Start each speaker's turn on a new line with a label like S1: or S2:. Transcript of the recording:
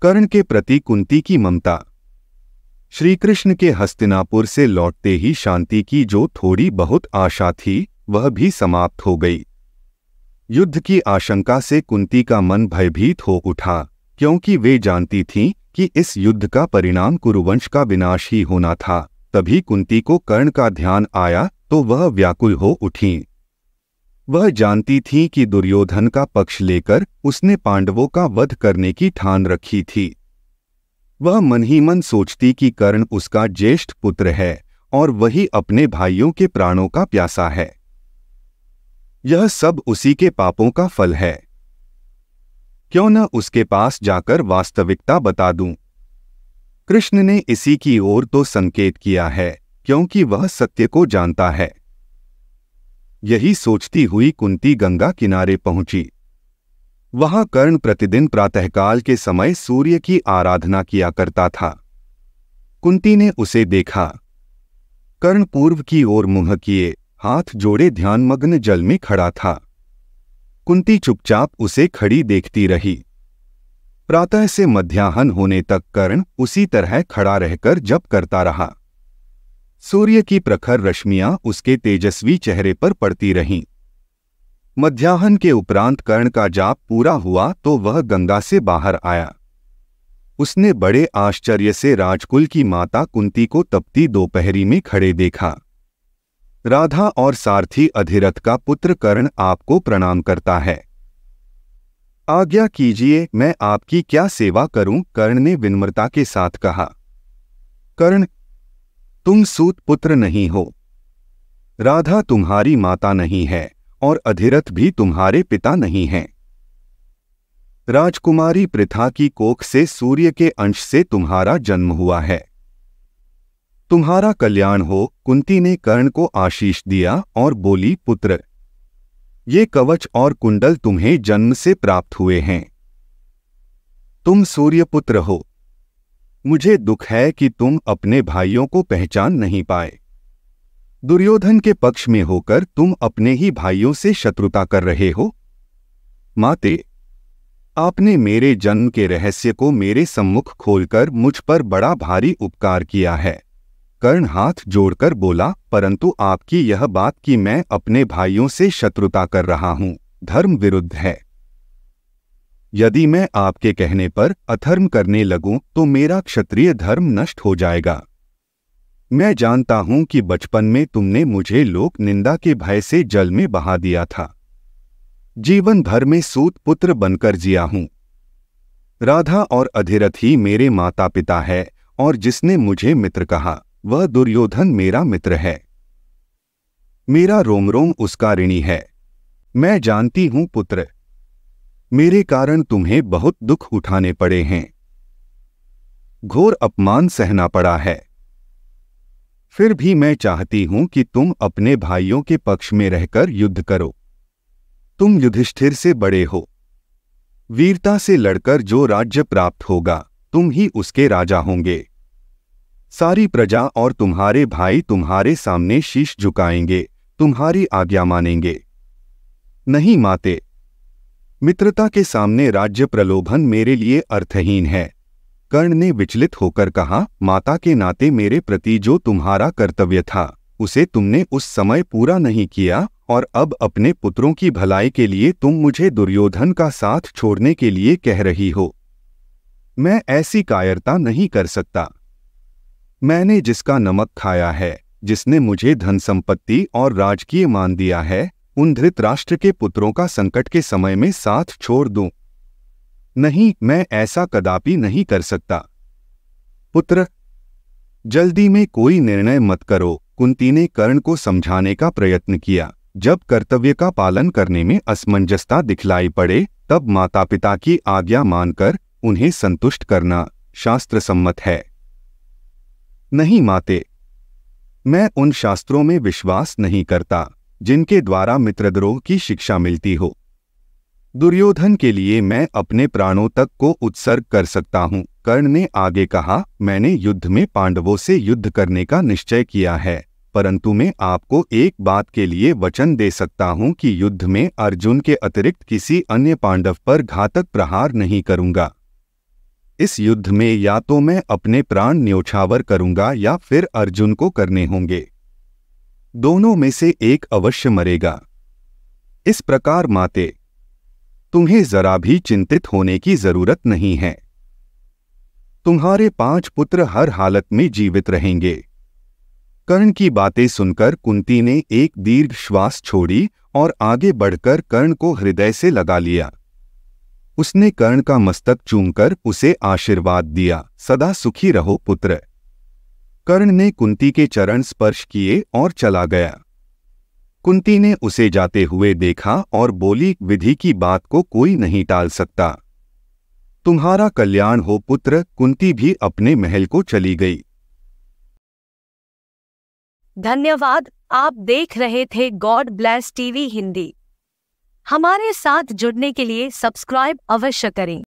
S1: कर्ण के प्रति कुंती की ममता। श्रीकृष्ण के हस्तिनापुर से लौटते ही शांति की जो थोड़ी बहुत आशा थी वह भी समाप्त हो गई। युद्ध की आशंका से कुंती का मन भयभीत हो उठा, क्योंकि वे जानती थीं कि इस युद्ध का परिणाम कुरुवंश का विनाश ही होना था। तभी कुंती को कर्ण का ध्यान आया तो वह व्याकुल हो उठीं। वह जानती थीं कि दुर्योधन का पक्ष लेकर उसने पांडवों का वध करने की ठान रखी थी। वह मन ही मन सोचती कि कर्ण उसका ज्येष्ठ पुत्र है और वही अपने भाइयों के प्राणों का प्यासा है। यह सब उसी के पापों का फल है। क्यों न उसके पास जाकर वास्तविकता बता दूं। कृष्ण ने इसी की ओर तो संकेत किया है, क्योंकि वह सत्य को जानता है। यही सोचती हुई कुंती गंगा किनारे पहुंची। वहां कर्ण प्रतिदिन प्रातःकाल के समय सूर्य की आराधना किया करता था। कुंती ने उसे देखा। कर्ण पूर्व की ओर मुंह किए, हाथ जोड़े ध्यानमग्न जल में खड़ा था। कुंती चुपचाप उसे खड़ी देखती रही। प्रातः से मध्याह्न होने तक कर्ण उसी तरह खड़ा रहकर जप करता रहा। सूर्य की प्रखर रश्मियां उसके तेजस्वी चेहरे पर पड़ती रहीं। मध्याह्न के उपरांत कर्ण का जाप पूरा हुआ तो वह गंगा से बाहर आया। उसने बड़े आश्चर्य से राजकुल की माता कुंती को तपती दोपहरी में खड़े देखा। राधा और सारथी अधिरथ का पुत्र कर्ण आपको प्रणाम करता है। आज्ञा कीजिए, मैं आपकी क्या सेवा करूं? कर्ण ने विनम्रता के साथ कहा। कर्ण, तुम सूत पुत्र नहीं हो। राधा तुम्हारी माता नहीं है और अधिरथ भी तुम्हारे पिता नहीं हैं। राजकुमारी पृथा की कोख से सूर्य के अंश से तुम्हारा जन्म हुआ है। तुम्हारा कल्याण हो। कुंती ने कर्ण को आशीष दिया और बोली, पुत्र, ये कवच और कुंडल तुम्हें जन्म से प्राप्त हुए हैं। तुम सूर्यपुत्र हो। मुझे दुख है कि तुम अपने भाइयों को पहचान नहीं पाए। दुर्योधन के पक्ष में होकर तुम अपने ही भाइयों से शत्रुता कर रहे हो। माते, आपने मेरे जन्म के रहस्य को मेरे सम्मुख खोलकर मुझ पर बड़ा भारी उपकार किया है। कर्ण हाथ जोड़कर बोला, परंतु आपकी यह बात कि मैं अपने भाइयों से शत्रुता कर रहा हूं, धर्म विरुद्ध है। यदि मैं आपके कहने पर अधर्म करने लगूं तो मेरा क्षत्रिय धर्म नष्ट हो जाएगा। मैं जानता हूं कि बचपन में तुमने मुझे लोक निंदा के भय से जल में बहा दिया था। जीवन भर में सूत पुत्र बनकर जिया हूं। राधा और अधिरथ ही मेरे माता पिता है और जिसने मुझे मित्र कहा वह दुर्योधन मेरा मित्र है। मेरा रोम रोम उसका ऋणी है। मैं जानती हूं पुत्र, मेरे कारण तुम्हें बहुत दुख उठाने पड़े हैं। घोर अपमान सहना पड़ा है। फिर भी मैं चाहती हूं कि तुम अपने भाइयों के पक्ष में रहकर युद्ध करो। तुम युधिष्ठिर से बड़े हो। वीरता से लड़कर जो राज्य प्राप्त होगा तुम ही उसके राजा होंगे। सारी प्रजा और तुम्हारे भाई तुम्हारे सामने शीश झुकाएंगे, तुम्हारी आज्ञा मानेंगे। नहीं माते, मित्रता के सामने राज्य प्रलोभन मेरे लिए अर्थहीन है। कर्ण ने विचलित होकर कहा, माता के नाते मेरे प्रति जो तुम्हारा कर्तव्य था उसे तुमने उस समय पूरा नहीं किया और अब अपने पुत्रों की भलाई के लिए तुम मुझे दुर्योधन का साथ छोड़ने के लिए कह रही हो। मैं ऐसी कायरता नहीं कर सकता। मैंने जिसका नमक खाया है, जिसने मुझे धन संपत्ति और राजकीय मान दिया है, उन धृतराष्ट्र के पुत्रों का संकट के समय में साथ छोड़ दूं? नहीं, मैं ऐसा कदापि नहीं कर सकता। पुत्र, जल्दी में कोई निर्णय मत करो। कुंती ने कर्ण को समझाने का प्रयत्न किया। जब कर्तव्य का पालन करने में असमंजसता दिखलाई पड़े तब माता पिता की आज्ञा मानकर उन्हें संतुष्ट करना शास्त्र सम्मत है। नहीं माते, मैं उन शास्त्रों में विश्वास नहीं करता जिनके द्वारा मित्रद्रोह की शिक्षा मिलती हो। दुर्योधन के लिए मैं अपने प्राणों तक को उत्सर्ग कर सकता हूँ। कर्ण ने आगे कहा, मैंने युद्ध में पांडवों से युद्ध करने का निश्चय किया है, परंतु मैं आपको एक बात के लिए वचन दे सकता हूँ कि युद्ध में अर्जुन के अतिरिक्त किसी अन्य पांडव पर घातक प्रहार नहीं करूँगा। इस युद्ध में या तो मैं अपने प्राण न्योछावर करूंगा या फिर अर्जुन को करने होंगे। दोनों में से एक अवश्य मरेगा। इस प्रकार माते, तुम्हें जरा भी चिंतित होने की जरूरत नहीं है। तुम्हारे 5 पुत्र हर हालत में जीवित रहेंगे। कर्ण की बातें सुनकर कुंती ने एक दीर्घ श्वास छोड़ी और आगे बढ़कर कर्ण को हृदय से लगा लिया। उसने कर्ण का मस्तक चूमकर उसे आशीर्वाद दिया, सदा सुखी रहो पुत्र। कर्ण ने कुंती के चरण स्पर्श किए और चला गया। कुंती ने उसे जाते हुए देखा और बोली, विधि की बात को कोई नहीं टाल सकता। तुम्हारा कल्याण हो पुत्र। कुंती भी अपने महल को चली गई।
S2: धन्यवाद। आप देख रहे थे गॉड ब्लेस टीवी हिंदी। हमारे साथ जुड़ने के लिए सब्सक्राइब अवश्य करें।